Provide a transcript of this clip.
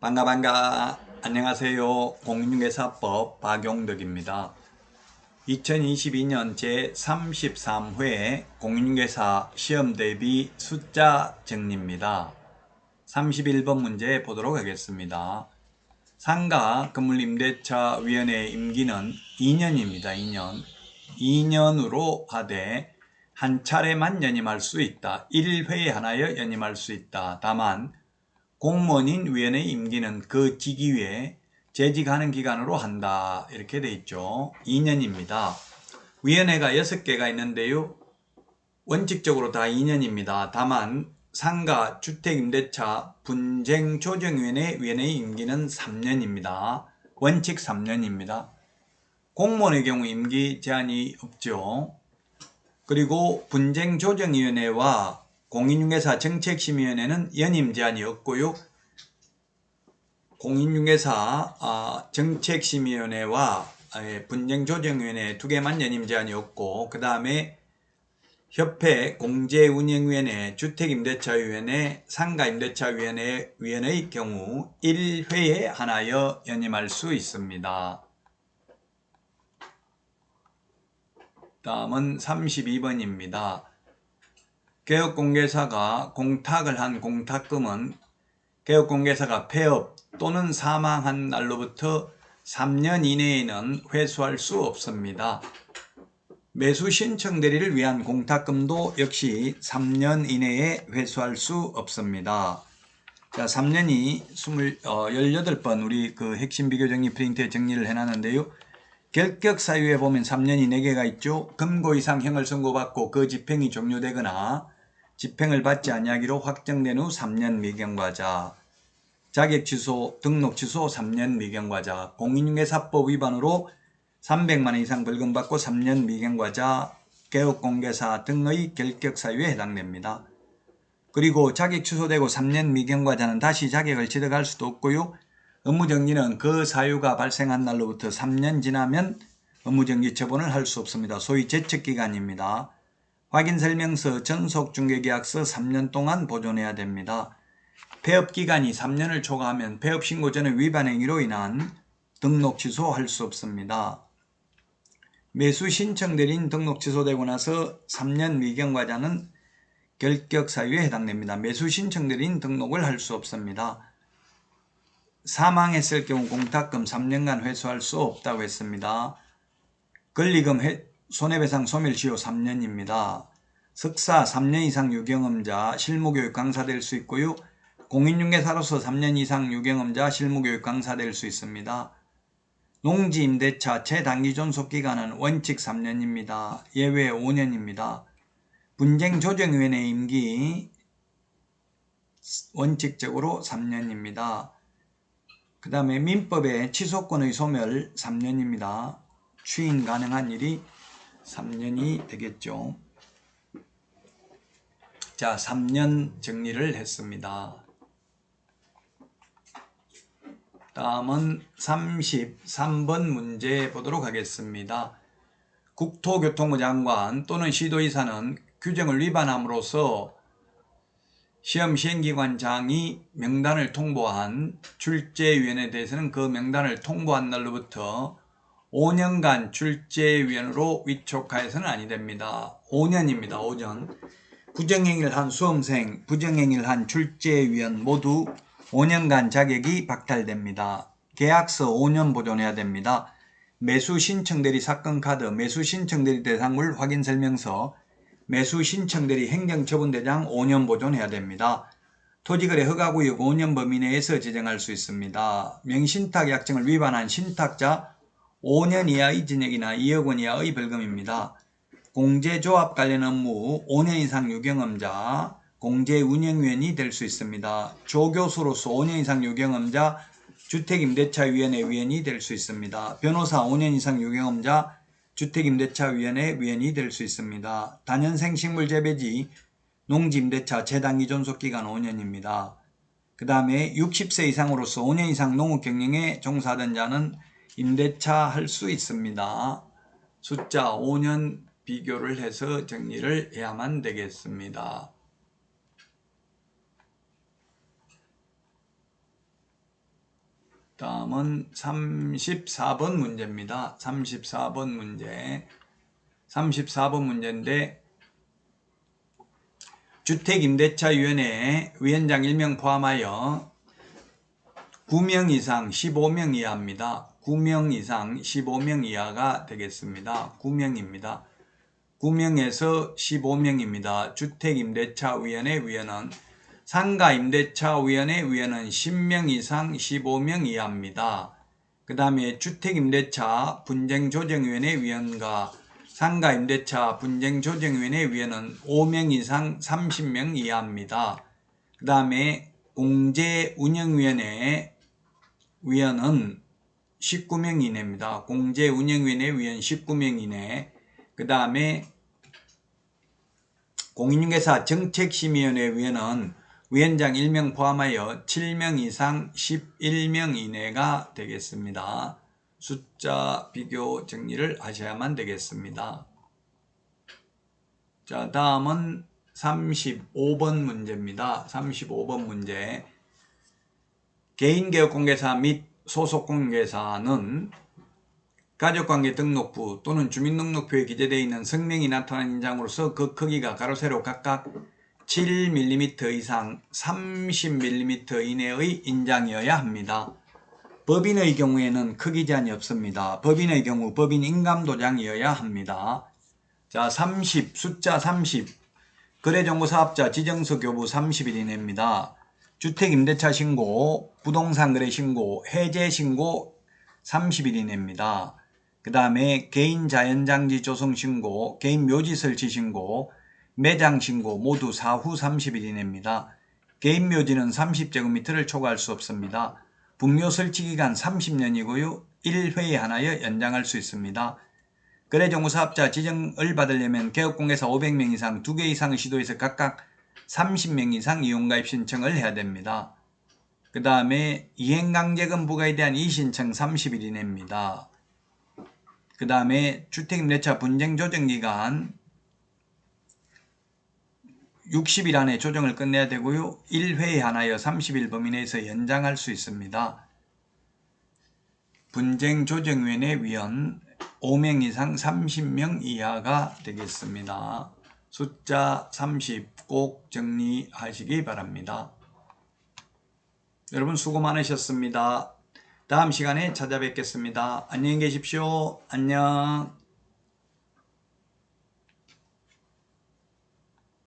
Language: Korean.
반가. 안녕하세요. 공인중개사법 박용덕입니다. 2022년 제33회 공인중개사 시험대비 숫자 정리입니다. 31번 문제 보도록 하겠습니다. 상가 건물임대차위원회 임기는 2년입니다. 2년으로 하되 한 차례만 연임할 수 있다. 1회에 하나여 연임할 수 있다. 다만 공무원인 위원회 임기는 그 직위에 재직하는 기간으로 한다. 이렇게 돼 있죠. 2년입니다. 위원회가 6개가 있는데요. 원칙적으로 다 2년입니다. 다만 상가, 주택임대차, 분쟁조정위원회 위원회의 임기는 3년입니다. 원칙 3년입니다. 공무원의 경우 임기 제한이 없죠. 그리고 분쟁조정위원회와 공인중개사 정책심의위원회는 연임 제한이 없고요. 공인중개사 정책심의위원회와 분쟁조정위원회 두 개만 연임 제한이 없고, 그 다음에 협회 공제운영위원회, 주택임대차위원회, 상가임대차위원회의 경우 1회에 하나여 연임할 수 있습니다. 다음은 32번입니다. 개업공개사가 공탁을 한 공탁금은 개업공개사가 폐업 또는 사망한 날로부터 3년 이내에는 회수할 수 없습니다. 매수 신청 대리를 위한 공탁금도 역시 3년 이내에 회수할 수 없습니다. 자, 3년이 18번 우리 그 핵심 비교 정리 프린트에 정리를 해놨는데요. 결격 사유에 보면 3년이 4개가 있죠. 금고 이상 형을 선고받고 그 집행이 종료되거나 집행을 받지 아니하기로 확정된 후 3년 미경과자, 자격 취소, 등록 취소 3년 미경과자, 공인중개사법 위반으로 300만 원 이상 벌금 받고 3년 미경과자, 개업공개사 등의 결격 사유에 해당됩니다. 그리고 자격 취소되고 3년 미경과자는 다시 자격을 취득할 수도 없고요. 업무정지는 그 사유가 발생한 날로부터 3년 지나면 업무정지 처분을 할 수 없습니다. 소위 제척기간입니다. 확인설명서, 전속중개계약서 3년 동안 보존해야 됩니다. 폐업기간이 3년을 초과하면 폐업신고 전의 위반행위로 인한 등록 취소할 수 없습니다. 매수신청대리인 등록 취소되고 나서 3년 미경과자는 결격 사유에 해당됩니다. 매수신청대리인 등록을 할 수 없습니다. 사망했을 경우 공탁금 3년간 회수할 수 없다고 했습니다. 권리금 손해배상 소멸시효 3년입니다. 석사 3년 이상 유경험자 실무교육 강사될 수 있고요. 공인중개사로서 3년 이상 유경험자 실무교육 강사될 수 있습니다. 농지임대차 최단기 존속기간은 원칙 3년입니다. 예외 5년입니다. 분쟁조정위원회 임기 원칙적으로 3년입니다. 그 다음에 민법의 취소권의 소멸 3년입니다. 추인 가능한 일이 3년이 되겠죠. 자, 3년 정리를 했습니다. 다음은 33번 문제 보도록 하겠습니다. 국토교통부 장관 또는 시도의사는 규정을 위반함으로써 시험 시행기관장이 명단을 통보한 출제위원에 대해서는 그 명단을 통보한 날로부터 5년간 출제위원으로 위촉하여서는 아니 됩니다. 5년입니다. 5년. 부정행위를 한 수험생, 부정행위를 한 출제위원 모두 5년간 자격이 박탈됩니다. 계약서 5년 보존해야 됩니다. 매수신청대리 사건카드, 매수신청대리 대상물 확인설명서, 매수신청대리 행정처분대장 5년 보존해야 됩니다. 토지거래 허가구역 5년 범위 내에서 지정할 수 있습니다. 명신탁 약정을 위반한 신탁자 5년 이하의 징역이나 2억 원 이하의 벌금입니다. 공제조합 관련 업무 5년 이상 유경험자, 공제운영위원이 될 수 있습니다. 조교수로서 5년 이상 유경험자, 주택임대차위원회 위원이 될 수 있습니다. 변호사 5년 이상 유경험자, 주택임대차위원회 위원이 될 수 있습니다. 단연생 식물재배지, 농지임대차 최단기 존속기간 5년입니다. 그 다음에 60세 이상으로서 5년 이상 농업경영에 종사하던 자는 임대차 할 수 있습니다. 숫자 5년 비교를 해서 정리를 해야만 되겠습니다. 다음은 34번 문제입니다. 34번 문제. 34번 문제인데 주택임대차위원회 위원장 1명 포함하여 9명 이상 15명 이하입니다. 9명 이상 15명 이하가 되겠습니다. 9명입니다. 9명에서 15명입니다. 주택임대차위원회 위원은 상가임대차위원회 위원은 10명 이상 15명 이하입니다. 그 다음에 주택임대차 분쟁조정위원회 위원과 상가임대차 분쟁조정위원회 위원은 5명 이상 30명 이하입니다. 그 다음에 공제운영위원회 위원은 19명 이내입니다. 공제운영위원회 위원 19명 이내. 그 다음에 공인중개사 정책심의위원회 위원은 위원장 1명 포함하여 7명 이상 11명 이내가 되겠습니다. 숫자 비교 정리를 하셔야만 되겠습니다. 자, 다음은 35번 문제입니다. 35번 문제. 개인개업공개사 및 소속공개사는 가족관계 등록부 또는 주민등록부에 기재되어 있는 성명이 나타난 인장으로서 그 크기가 가로 세로 각각 7mm 이상 30mm 이내의 인장이어야 합니다. 법인의 경우에는 크기 제한이 없습니다. 법인의 경우 법인 인감도장이어야 합니다. 자, 30, 숫자 30. 거래정보사업자 지정서 교부 30일 이내입니다. 주택임대차 신고, 부동산 거래 신고, 해제 신고 30일 이내입니다. 그 다음에 개인 자연장지 조성 신고, 개인 묘지 설치 신고, 매장 신고 모두 사후 30일 이내입니다. 개인 묘지는 30제곱미터를 초과할 수 없습니다. 분묘 설치 기간 30년이고요. 1회에 하나여 연장할 수 있습니다. 거래정보사업자 지정을 받으려면 개업공개사 500명 이상 2개 이상의 시도에서 각각 30명 이상 이용가입 신청을 해야 됩니다. 그 다음에 이행강제금 부과에 대한 이의신청 30일 이내입니다. 그 다음에 주택임대차 분쟁조정기간 60일 안에 조정을 끝내야 되고요. 1회에 하나여 30일 범위 내에서 연장할 수 있습니다. 분쟁조정위원회 위원 5명 이상 30명 이하가 되겠습니다. 숫자 30 꼭 정리하시기 바랍니다. 여러분 수고 많으셨습니다. 다음 시간에 찾아뵙겠습니다. 안녕히 계십시오. 안녕.